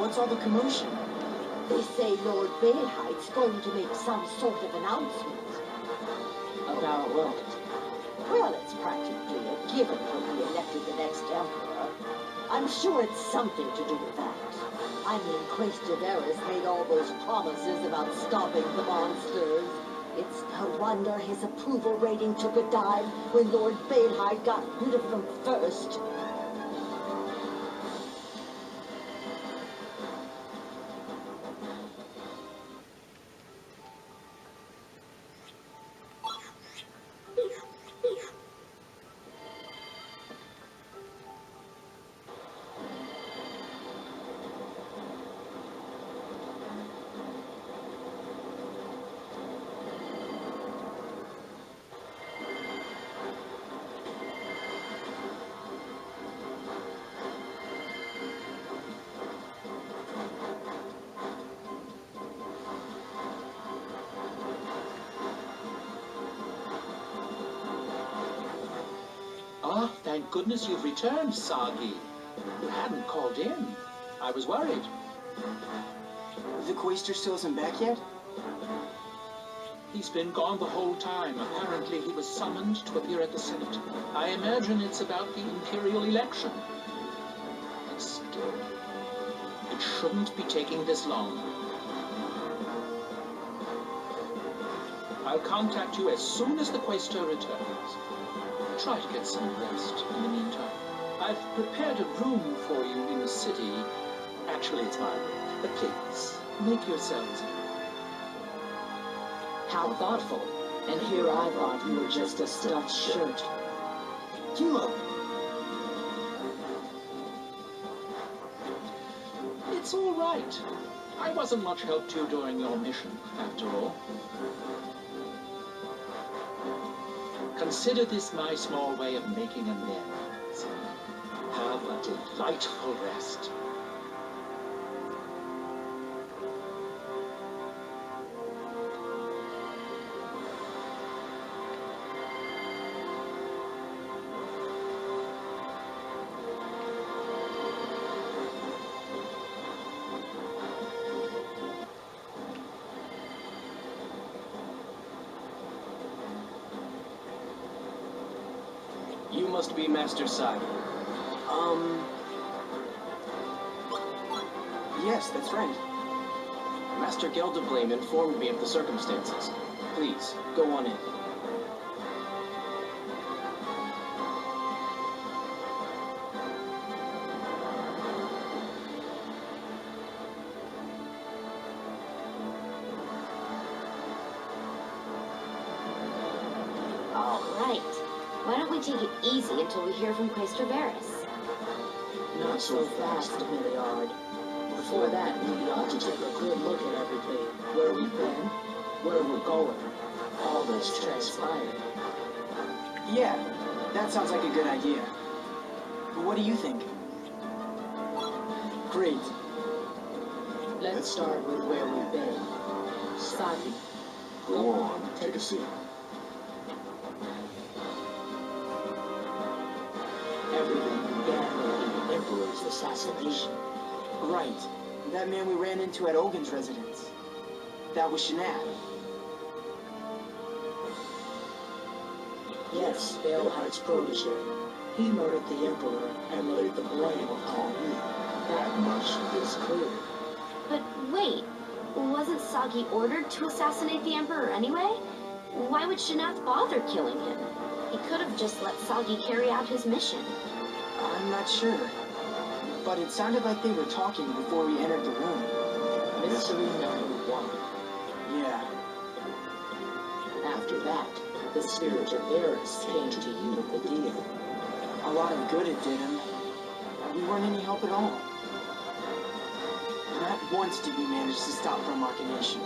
What's all the commotion? They say Lord Baelheight's going to make some sort of announcement. About what? Well, it's practically a given he'll be elected the next emperor. I'm sure it's something to do with that. I mean, Quaestor made all those promises about stopping the monsters. It's no wonder his approval rating took a dive when Lord Baelheit got rid of them first. Ah, thank goodness you've returned, Sagi. You hadn't called in. I was worried. The Quaestor still isn't back yet? He's been gone the whole time. Apparently he was summoned to appear at the Senate. I imagine it's about the imperial election. But still, it shouldn't be taking this long. I'll contact you as soon as the Quaestor returns. Try to get some rest in the meantime. I've prepared a room for you in the city. Actually, it's mine. But please, make yourselves at home. How thoughtful. And here I thought you were just a stuffed shirt. Guillo! It's all right. I wasn't much help to you during your mission, after all. Consider this my small way of making amends. Have a delightful rest. You must be Master Sagi. Yes, that's right. Master Gelderblame informed me of the circumstances. Please, go on in. All right. Why don't we take it easy until we hear from Quaestor Varys? Not so fast, Milliard. Before that, we ought to take a good look at everything. Where we've been, where we're going, all that's transpired. Yeah, that sounds like a good idea. What do you think? Great. Let's start with where we've been. Sagi, Go on, take a seat. everything began with the Emperor's assassination. Right. That man we ran into at Ogun's residence. That was Shanad. Yes, Baelheight's protege. He murdered the Emperor and laid the blame upon me. That much is clear. But wait, wasn't Sagi ordered to assassinate the Emperor anyway? Why would Shanath bother killing him? He could have just let Sagi carry out his mission. I'm not sure. But it sounded like they were talking before we entered the room. Mystery number one. Yeah. After that, the spirit of Varys came to you with the deal. A lot of good it did him. We weren't any help at all. Not once did we manage to stop from machination.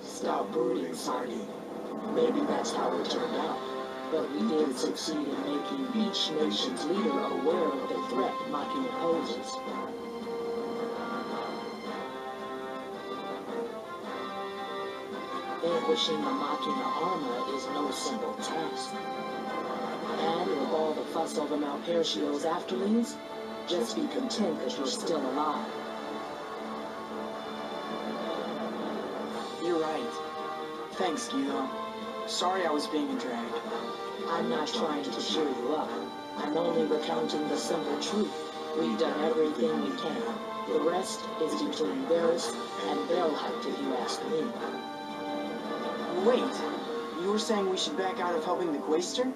Stop brooding, Sagi. Maybe that's how it turned out. But we did succeed in making each nation's leader aware of the threat Machina poses. Vanquishing the Machina armor is no simple task. And with all the fuss over Malpercio's afterlings, just be content that you're still alive. You're right. Thanks, Guillo. Sorry I was being a drag. I'm not trying to cheer you up. I'm only recounting the simple truth. We've done everything we can. The rest is between Varys and Baelheit, if you ask me. Wait, you were saying we should back out of helping the Quaestor?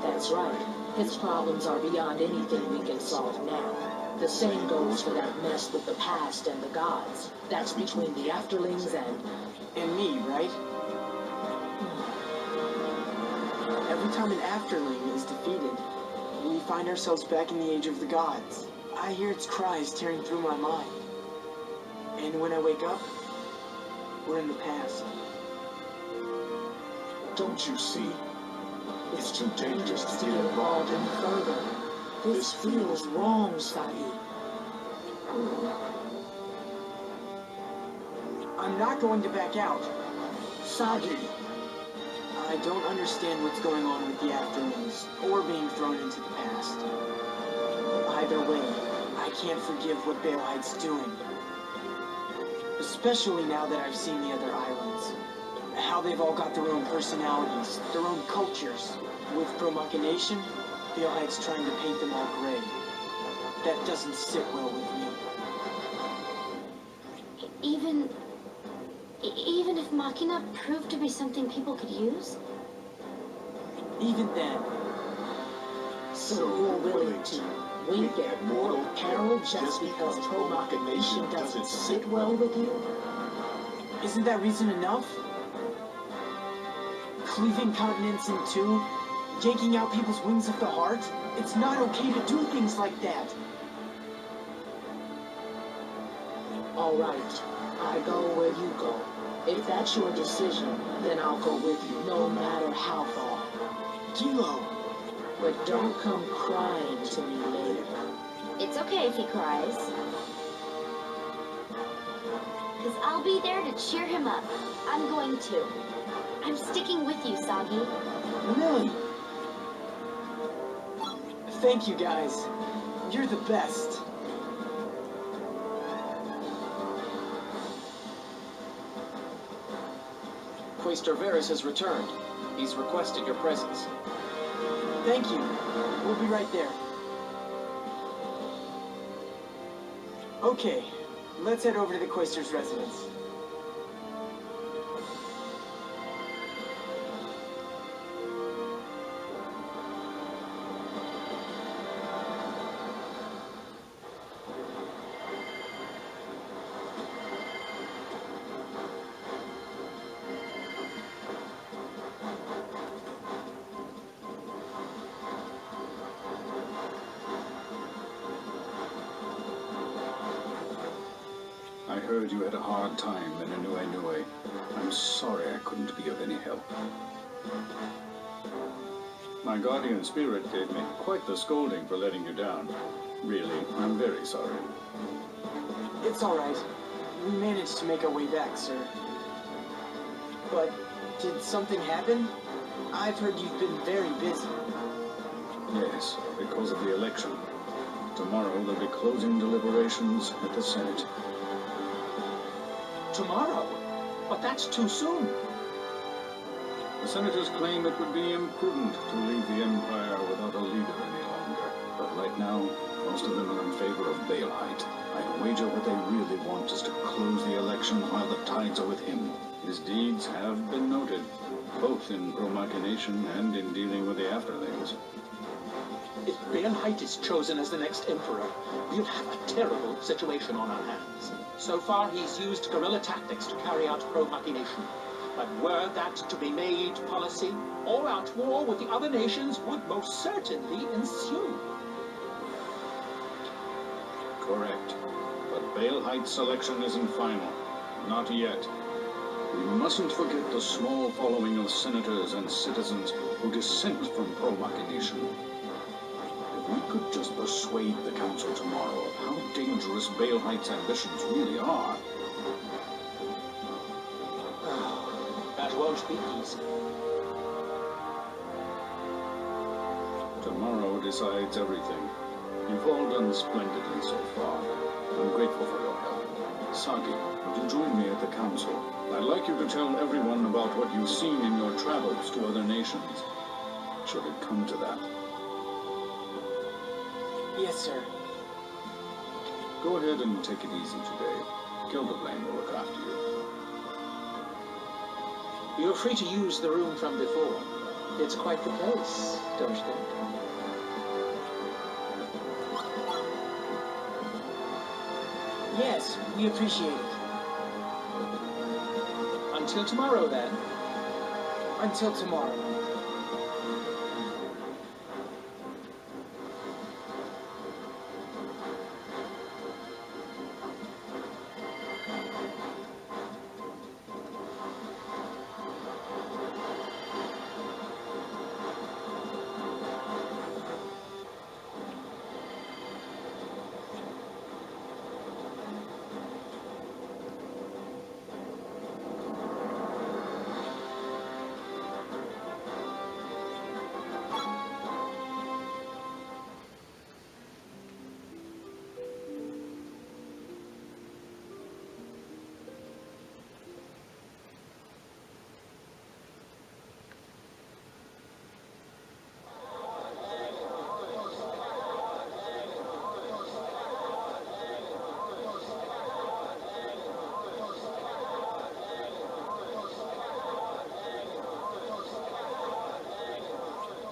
That's right. His problems are beyond anything we can solve now. The same goes for that mess with the past and the gods. That's between the Afterlings And me, right? Every time an Afterling is defeated, we find ourselves back in the Age of the Gods. I hear its cries tearing through my mind. And when I wake up, we're in the past. Don't you see? It's too dangerous to get involved any further. This feels wrong, Sagi. I'm not going to back out. Sagi. I don't understand what's going on with the Afterlings, or being thrown into the past. Either way, I can't forgive what Baelheit's doing. Especially now that I've seen the other islands. How they've all got their own personalities, their own cultures. With Pro-Machination, Baelheit's trying to paint them all gray. That doesn't sit well with me. Even if Machina proved to be something people could use? Even then, So you're willing to wink at mortal peril just because Pro-Machination doesn't sit well with you? isn't that reason enough? Cleaving continents in two, yanking out people's wings of the heart? It's not okay to do things like that. All right, I go where you go. If that's your decision, then I'll go with you, no matter how far. Guillo, But don't come crying to me later. It's okay if he cries. Because I'll be there to cheer him up. I'm going to. I'm sticking with you, Sagi. really? Thank you guys. You're the best. Quaestor Varys has returned. He's requested your presence. Thank you. We'll be right there. Okay, let's head over to the Quaestor's residence. I heard you had a hard time in Anue. I'm sorry I couldn't be of any help. My guardian spirit gave me quite the scolding for letting you down. Really, I'm very sorry. It's all right. We managed to make our way back, sir. But did something happen? I've heard you've been very busy. Yes, because of the election. Tomorrow they'll be closing deliberations at the Senate. Tomorrow? But that's too soon. The senators claim it would be imprudent to leave the Empire without a leader any longer. But right now, most of them are in favor of Baelheit. I'd wager what they really want is to close the election while the tides are with him. His deeds have been noted, both in Pro-Machination and in dealing with the Afterlings. If Baelheit is chosen as the next emperor, we'll have a terrible situation on our hands. So far, he's used guerrilla tactics to carry out Pro-Machination. But were that to be made policy, all-out war with the other nations would most certainly ensue. Correct. But Baelheit's selection isn't final. Not yet. We mustn't forget the small following of senators and citizens who dissent from Pro-Machination. If we could just persuade the council tomorrow of how dangerous Baelheit's ambitions really are. That won't be easy. Tomorrow decides everything. You've all done splendidly so far. I'm grateful for your help. Saki, would you join me at the council? I'd like you to tell everyone about what you've seen in your travels to other nations. Should it come to that. Yes, sir. Go ahead and take it easy today. Gilderblane will look after you. You're free to use the room from before. It's quite the place, don't you think? Yes, we appreciate it. Until tomorrow, then. Until tomorrow.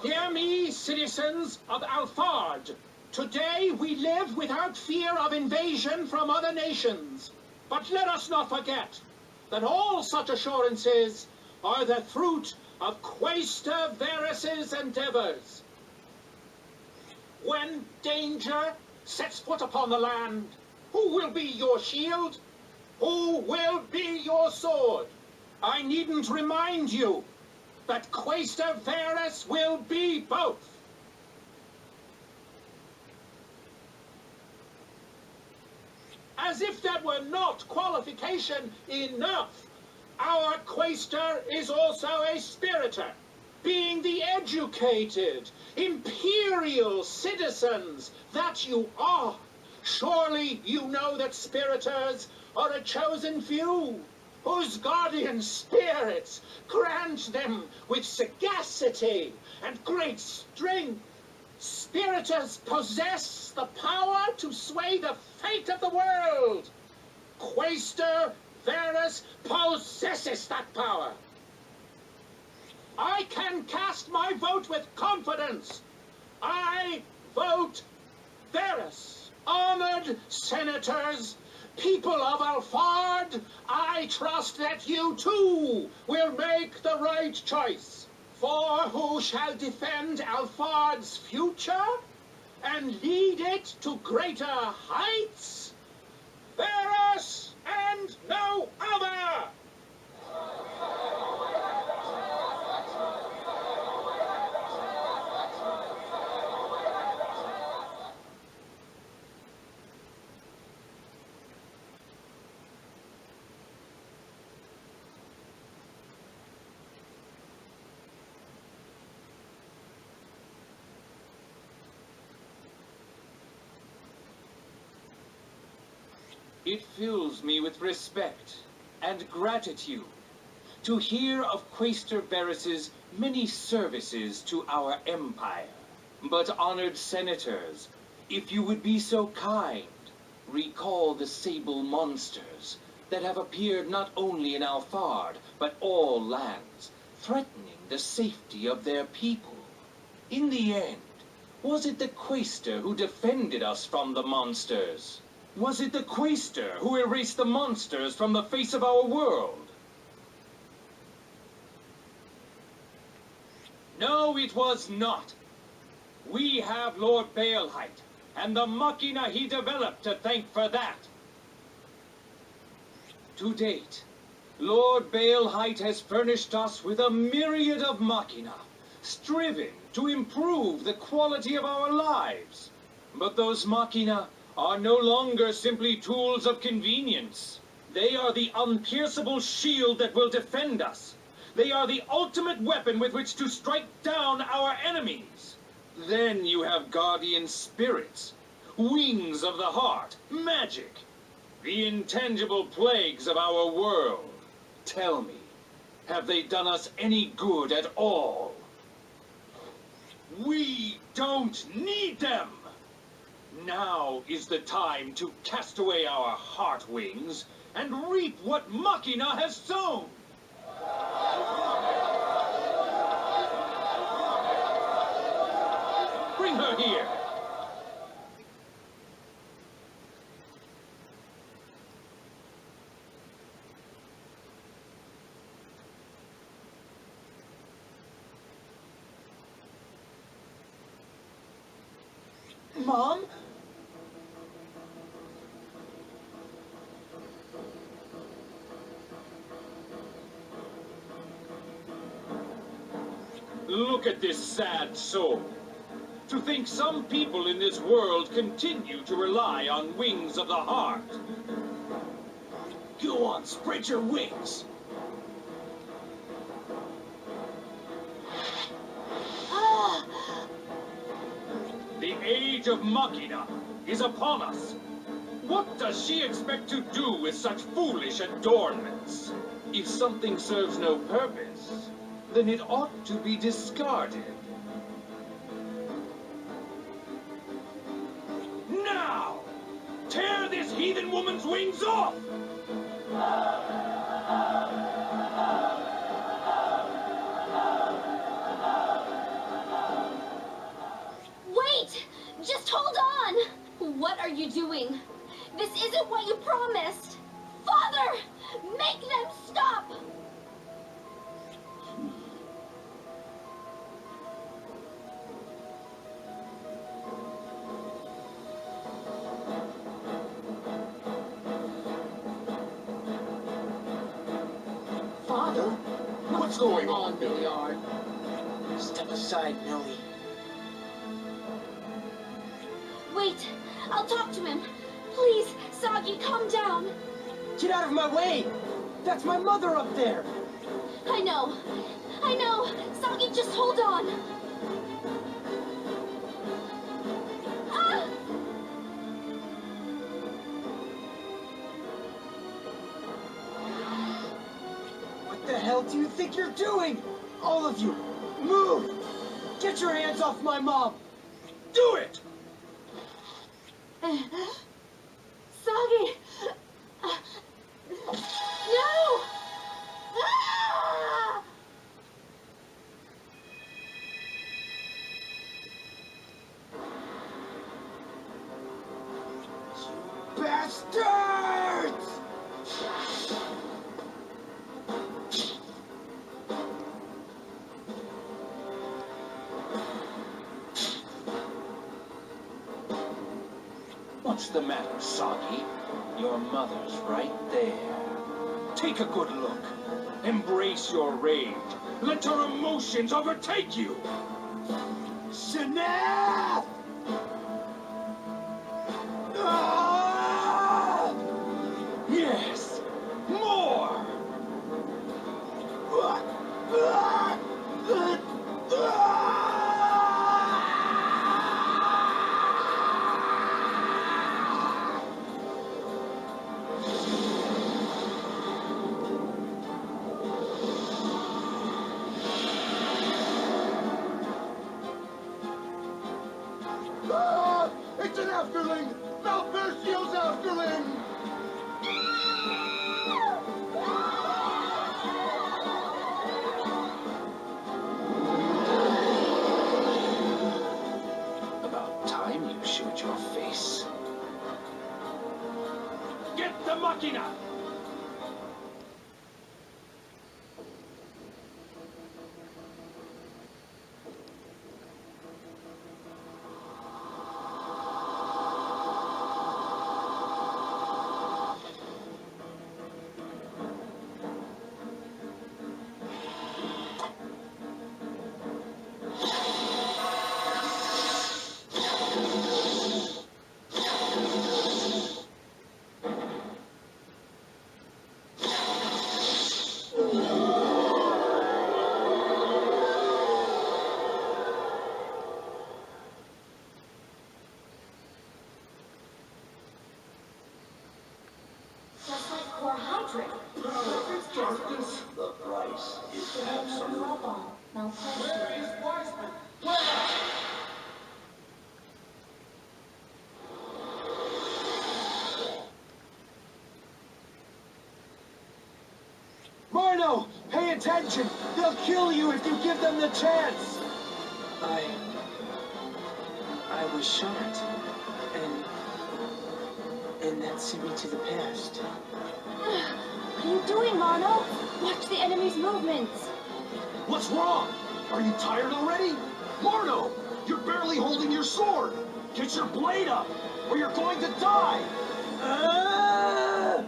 Hear me, citizens of Alfard. Today we live without fear of invasion from other nations. But let us not forget that all such assurances are the fruit of Quaestor Varus's endeavors. When danger sets foot upon the land, who will be your shield? Who will be your sword? I needn't remind you that Quaestor Varus will be both. As if that were not qualification enough, our Quaestor is also a spiritor, being the educated, imperial citizens that you are. Surely you know that spiritors are a chosen few, whose guardian spirits grant them with sagacity and great strength. Spiritors possess the power to sway the fate of the world. Quaestor Varus possesses that power. I can cast my vote with confidence. I vote Varus. Honored senators, people of Alfard, I trust that you too will make the right choice. For who shall defend Alfard's future and lead it to greater heights? Varus and no other! It fills me with respect and gratitude to hear of Quaestor Varus's many services to our empire. But honored senators, if you would be so kind, recall the sable monsters that have appeared not only in Alfard, but all lands, threatening the safety of their people. In the end, was it the Quaestor who defended us from the monsters? Was it the Quaestor who erased the monsters from the face of our world? No, it was not. We have Lord Baelheit and the machina he developed to thank for that. To date, Lord Baelheit has furnished us with a myriad of machina, striven to improve the quality of our lives. But those machina are no longer simply tools of convenience. They are the unpierceable shield that will defend us. They are the ultimate weapon with which to strike down our enemies. Then you have guardian spirits, wings of the heart, magic, the intangible plagues of our world. Tell me, have they done us any good at all? We don't need them! Now is the time to cast away our heart wings and reap what Machina has sown! Bring her here! Mom? Look at this sad soul. To think some people in this world continue to rely on wings of the heart. Go on, spread your wings. The age of Machina is upon us. What does she expect to do with such foolish adornments? If something serves no purpose, then it ought to be discarded. Now! Tear this heathen woman's wings off! Wait! Just hold on! What are you doing? This isn't what you promised! Father! Make them stop! Father, what's going on, Billiard? Step aside, Millie. Wait! I'll talk to him! Please, Sagi, calm down! Get out of my way! That's my mother up there! I know! I know! Sagi, just hold on! Ah! What the hell do you think you're doing? All of you, move! Get your hands off my mom! Do it! Sagi! No! Ah! Bastards! What's the matter, Sagi? Your mother's right there. Take a good look. Embrace your rage. Let your emotions overtake you. Shanath! Ah! Yes! More! It's an afterling! Malversio's afterling! About time you showed your face. Get the Machina! attention! They'll kill you if you give them the chance! I was shot, and that sent me to the past. What are you doing, Mono? Watch the enemy's movements. What's wrong? Are you tired already? Marno, you're barely holding your sword! Get your blade up, or you're going to die! Ah!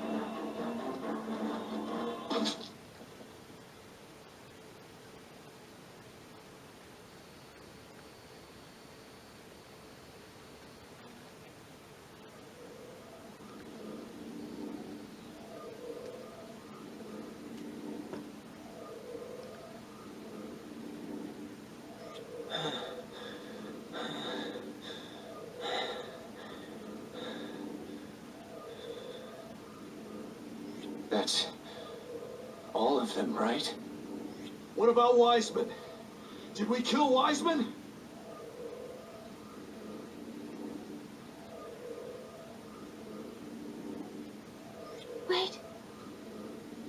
That's all of them, right? What about Wiseman? Did we kill Wiseman? Wait.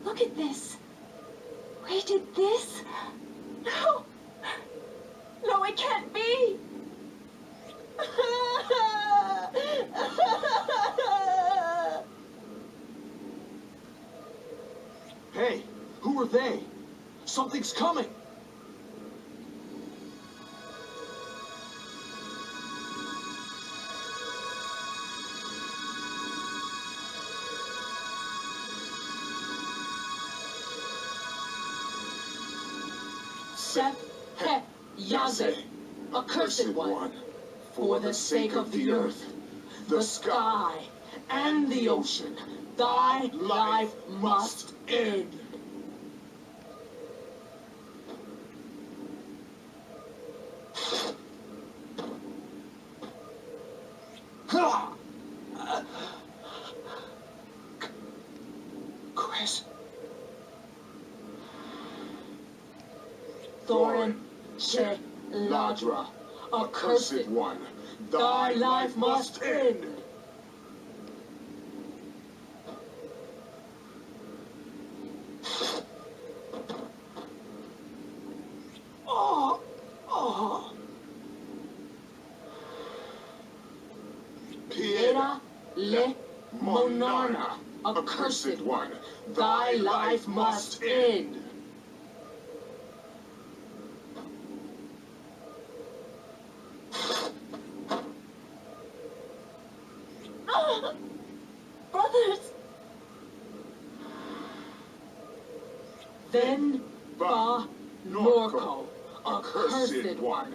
Look at this. Wait, did this? No. No, it can't be. Hey, who are they? Something's coming! Seth, Hep, Yazeh, accursed one, for the sake of the earth, the sky, and the ocean, thy life must end. Chris? Thorin, Che, Ladra, accursed one, thy life must end. Oh! Oh! Piera, Le, Monarna, accursed one, thy life must end. Brothers! Then Ba Norco, accursed one,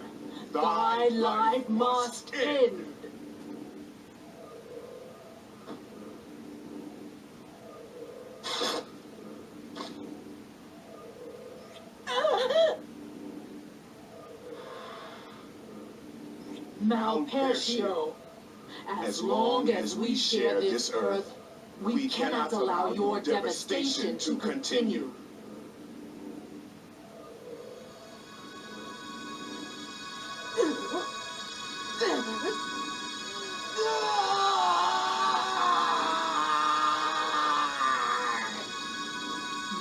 thy life must end. Malpertio, as long as we share this earth, we cannot allow your devastation to continue.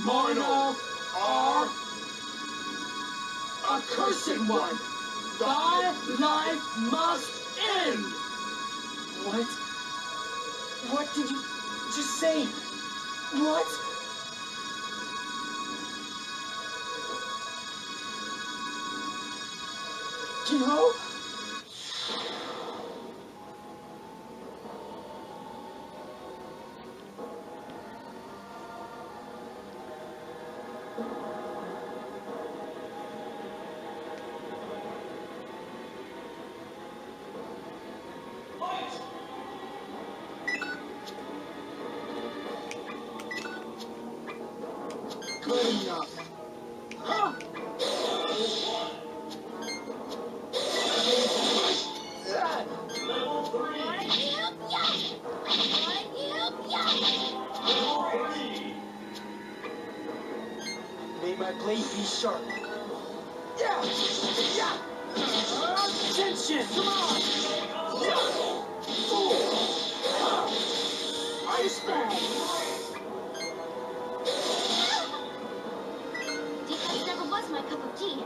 Marno, our accursed one, thy life must end! What? What did you just say? What? Guillo? Good enough. Huh? Level 3! May my blade be sharp. Yeah! Yeah! Attention! Come on! Ice Bag! was my cup of tea.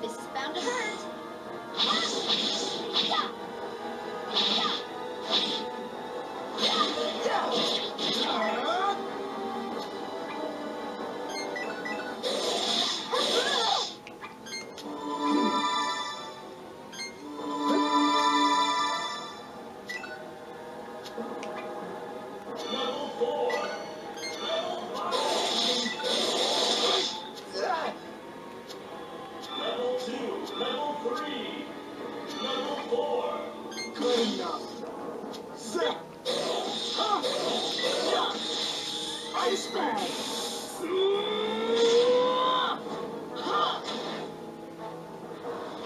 This is bound to hurt. Good enough. Zip. Ice bag.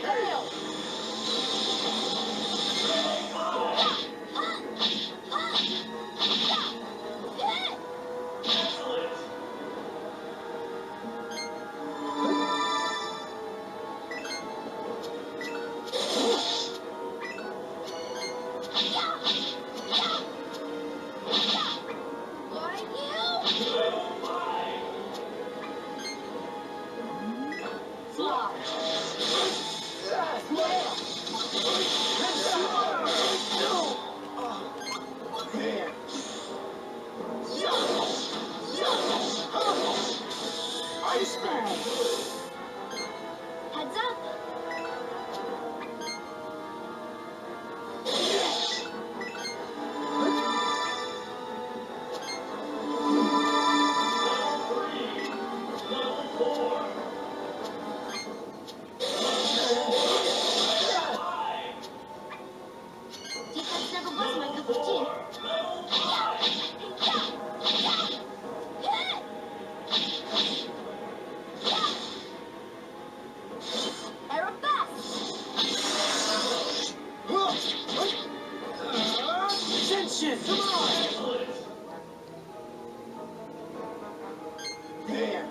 Hail. There. Ice bag. Heads up. Defense never was my cup of tea. Attention! Come on! There.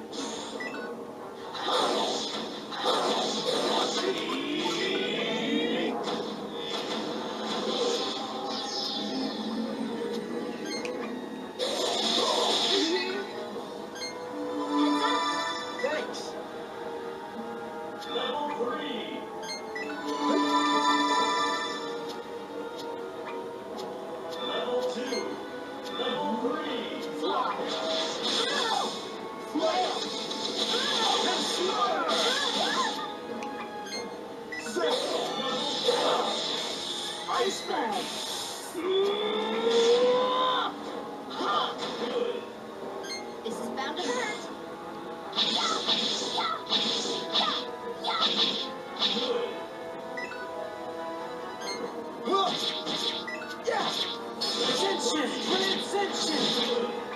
Heads up. Thanks. Zip. Ice bag. This is bound to hurt. Attention! Attention!